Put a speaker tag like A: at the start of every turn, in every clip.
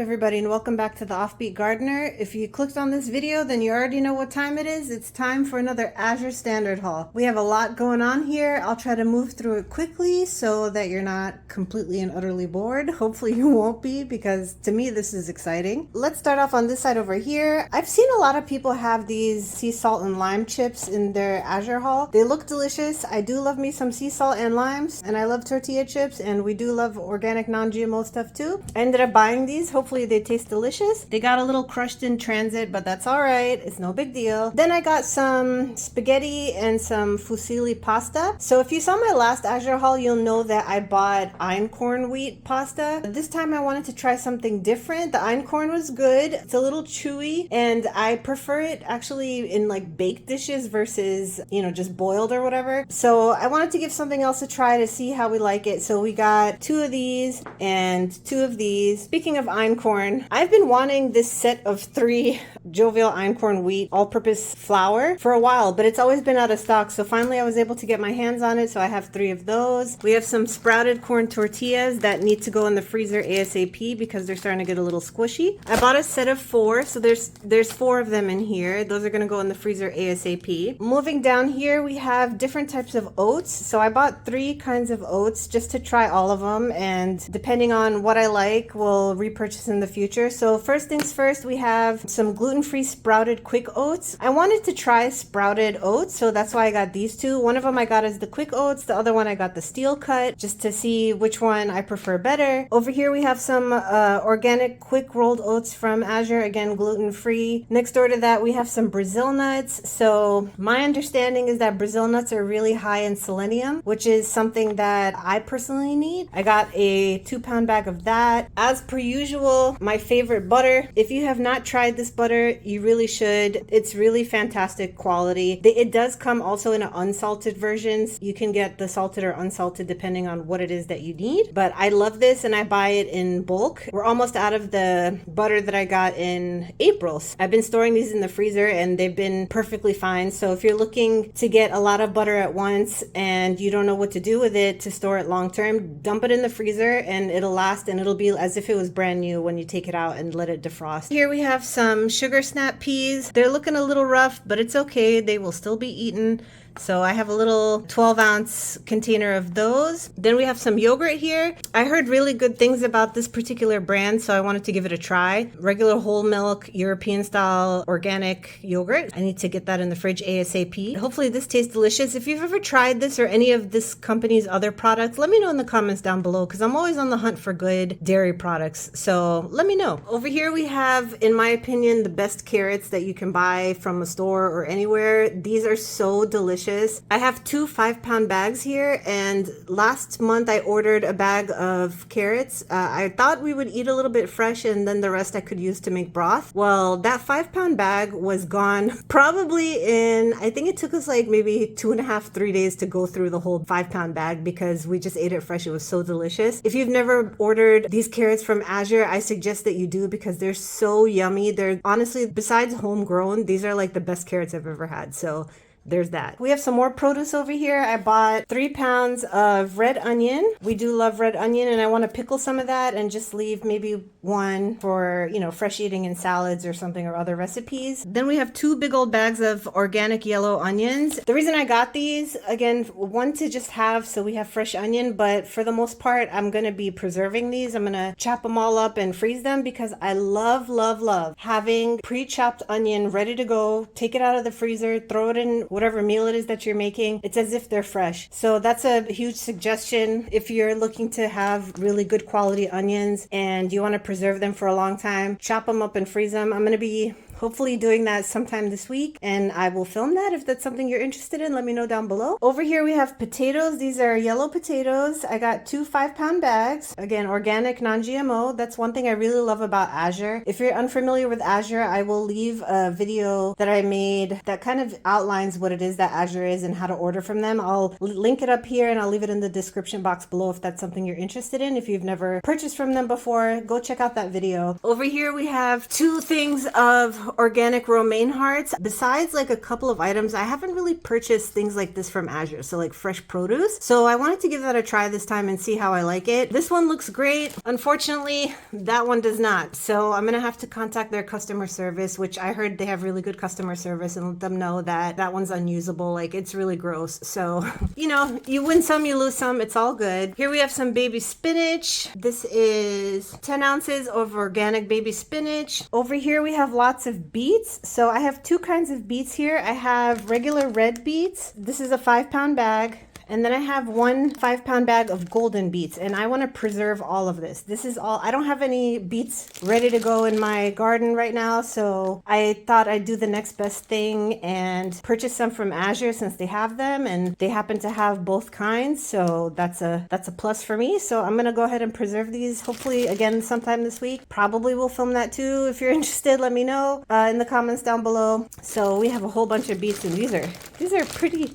A: everybody, and welcome back to the Offbeat Gardener. If you clicked on this video, then you already know what time it is. It's time for another Azure Standard haul. We have a lot going on here. I'll try to move through it quickly so that you're not completely and utterly bored. Hopefully you won't be, because to me this is exciting. Let's start off on this side over here. I've seen a lot of people have these sea salt and lime chips in their Azure haul. They look delicious. I do love me some sea salt and limes, and I love tortilla chips, and we do love organic non-GMO stuff too. I ended up buying these. Hopefully they taste delicious. They got a little crushed in transit, but that's all right. It's no big deal. Then I got some spaghetti and some fusilli pasta. So if you saw my last Azure haul, you'll know that I bought einkorn wheat pasta. This time I wanted to try something different. The einkorn was good. It's a little chewy, and I prefer it actually in like baked dishes versus, just boiled or whatever. So I wanted to give something else a try to see how we like it. So we got 2 of these and 2 of these. Speaking of einkorn, I've been wanting this set of 3 jovial einkorn wheat all-purpose flour for a while, but it's always been out of stock. So finally I was able to get my hands on it. So I have 3 of those. We have some sprouted corn tortillas that need to go in the freezer ASAP because they're starting to get a little squishy. I bought a set of 4, so there's 4 of them in here. Those are going to go in the freezer ASAP. Moving down here, we have different types of oats. So I bought 3 kinds of oats just to try all of them, and depending on what I like, we'll repurchase in the future. So first things first, we have some gluten-free sprouted quick oats. I wanted to try sprouted oats, so that's why I got these 2. One of them I got as the quick oats, the other one I got the steel cut, just to see which one I prefer better. Over here we have some organic quick rolled oats from Azure, again gluten-free. Next door to that we have some Brazil nuts. So my understanding is that Brazil nuts are really high in selenium, which is something that I personally need. I got a 2-pound bag of that. As per usual, my favorite butter. If you have not tried this butter, you really should. It's really fantastic quality. It does come also in an unsalted versions. You can get the salted or unsalted depending on what it is that you need. But I love this, and I buy it in bulk. We're almost out of the butter that I got in April. I've been storing these in the freezer and they've been perfectly fine. So if you're looking to get a lot of butter at once and you don't know what to do with it to store it long term, dump it in the freezer and it'll last, and it'll be as if it was brand new when you take it out and let it defrost. Here we have some sugar snap peas. They're looking a little rough, but it's okay. They will still be eaten. So I have a little 12-ounce container of those. Then we have some yogurt here. I heard really good things about this particular brand, so I wanted to give it a try. Regular whole milk, European style organic yogurt. I need to get that in the fridge ASAP. Hopefully this tastes delicious. If you've ever tried this or any of this company's other products, let me know in the comments down below, because I'm always on the hunt for good dairy products. So let me know. Over here we have, in my opinion, the best carrots that you can buy from a store or anywhere. These are so delicious. I have 2 5-pound bags here, and last month I ordered a bag of carrots. I thought we would eat a little bit fresh and then the rest I could use to make broth. Well, that 5-pound bag was gone probably in, I think it took us like maybe 2.5, 3 days to go through the whole 5-pound bag because we just ate it fresh. It was so delicious. If you've never ordered these carrots from Azure, I suggest that you do, because they're so yummy. They're honestly, besides homegrown, these are like the best carrots I've ever had. So there's that. We have some more produce over here. I bought 3 pounds of red onion. We do love red onion, and I want to pickle some of that and just leave maybe 1 for, fresh eating in salads or something, or other recipes. Then we have 2 big old bags of organic yellow onions. The reason I got these, again, 1 to just have so we have fresh onion, but for the most part, I'm going to be preserving these. I'm going to chop them all up and freeze them, because I love, love, love having pre-chopped onion ready to go. Take it out of the freezer, throw it in whatever meal it is that you're making. It's as if they're fresh. So that's a huge suggestion if you're looking to have really good quality onions and you want to preserve them for a long time. Chop them up and freeze them. I'm going to be hopefully doing that sometime this week, and I will film that. If that's something you're interested in, let me know down below. Over here we have potatoes. These are yellow potatoes. I got 2 5-pound bags. Again, organic, non-GMO. That's one thing I really love about Azure. If you're unfamiliar with Azure, I will leave a video that I made that kind of outlines what it is that Azure is and how to order from them. I'll link it up here and I'll leave it in the description box below if that's something you're interested in. If you've never purchased from them before, go check out that video. Over here we have 2 things of organic romaine hearts. Besides like a couple of items, I haven't really purchased things like this from Azure, so like fresh produce. So I wanted to give that a try this time and see how I like it. This one looks great. Unfortunately, that one does not. So I'm gonna have to contact their customer service, which I heard they have really good customer service, and let them know that that one's unusable. Like, it's really gross. So, you know, you win some, you lose some. It's all good. Here we have some baby spinach. This is 10 ounces of organic baby spinach. Over here we have lots of beets. So I have two kinds of beets here. I have regular red beets. This is a 5-pound bag. And then I have one 5-pound bag of golden beets, and I want to preserve all of this. This is all, I don't have any beets ready to go in my garden right now, so I thought I'd do the next best thing and purchase some from Azure since they have them, and they happen to have both kinds, so that's a plus for me. So I'm gonna go ahead and preserve these, hopefully again sometime this week. Probably will film that too. If you're interested, let me know in the comments down below. So we have a whole bunch of beets, and these are pretty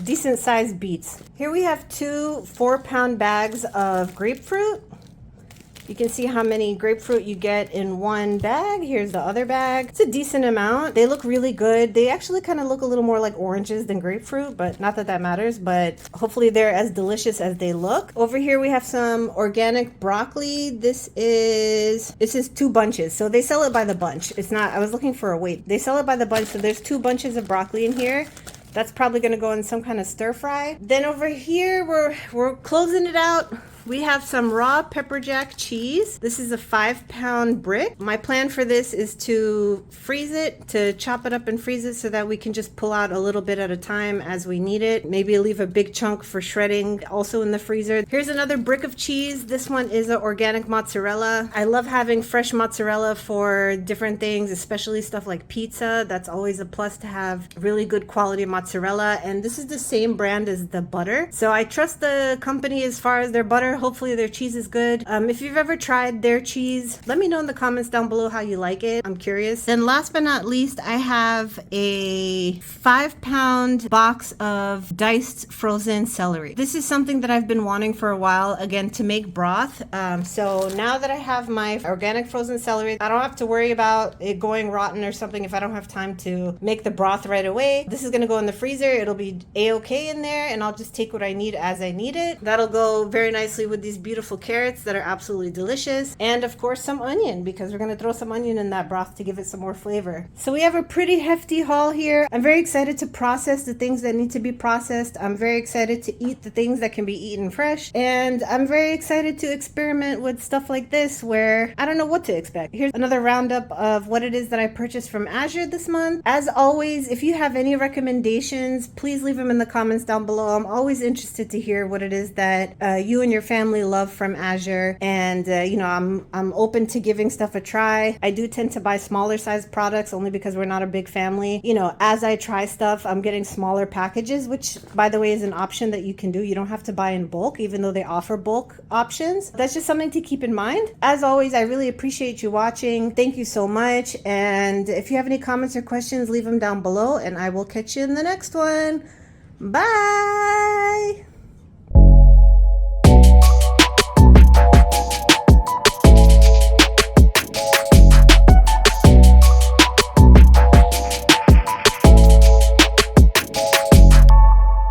A: decent sized beets. Here we have two 4-pound bags of grapefruit. You can see how many grapefruit you get in one bag. Here's the other bag. It's a decent amount. They look really good. They actually kind of look a little more like oranges than grapefruit, but not that that matters, but hopefully they're as delicious as they look. Over here we have some organic broccoli. This is 2 bunches. So they sell it by the bunch. It's not, I was looking for a weight. They sell it by the bunch. So there's 2 bunches of broccoli in here. That's probably going to go in some kind of stir fry. Then over here, we're closing it out. We have some raw pepper jack cheese. This is a 5-pound brick. My plan for this is to freeze it, to chop it up and freeze it so that we can just pull out a little bit at a time as we need it. Maybe leave a big chunk for shredding also in the freezer. Here's another brick of cheese. This one is an organic mozzarella. I love having fresh mozzarella for different things, especially stuff like pizza. That's always a plus to have really good quality mozzarella. And this is the same brand as the butter. So I trust the company as far as their butter. Hopefully their cheese is good. If you've ever tried their cheese, let me know in the comments down below how you like it. I'm curious. Then last but not least, I have a 5-pound box of diced frozen celery. This is something that I've been wanting for a while, again, to make broth. So now that I have my organic frozen celery, I don't have to worry about it going rotten or something if I don't have time to make the broth right away. This is gonna go in the freezer. It'll be a-okay in there, and I'll just take what I need as I need it. That'll go very nicely with these beautiful carrots that are absolutely delicious, and of course some onion, because we're going to throw some onion in that broth to give it some more flavor. So we have a pretty hefty haul here. I'm very excited to process the things that need to be processed. I'm very excited to eat the things that can be eaten fresh, and I'm very excited to experiment with stuff like this where I don't know what to expect. Here's another roundup of what it is that I purchased from Azure this month. As always, if you have any recommendations, please leave them in the comments down below. I'm always interested to hear what it is that you and your family love from Azure, and you know, I'm open to giving stuff a try. I do tend to buy smaller size products only because we're not a big family. You know, as I try stuff, I'm getting smaller packages, which by the way is an option that you can do. You don't have to buy in bulk, even though they offer bulk options. That's just something to keep in mind. As always, I really appreciate you watching. Thank you so much, and if you have any comments or questions, leave them down below, and I will catch you in the next one. Bye.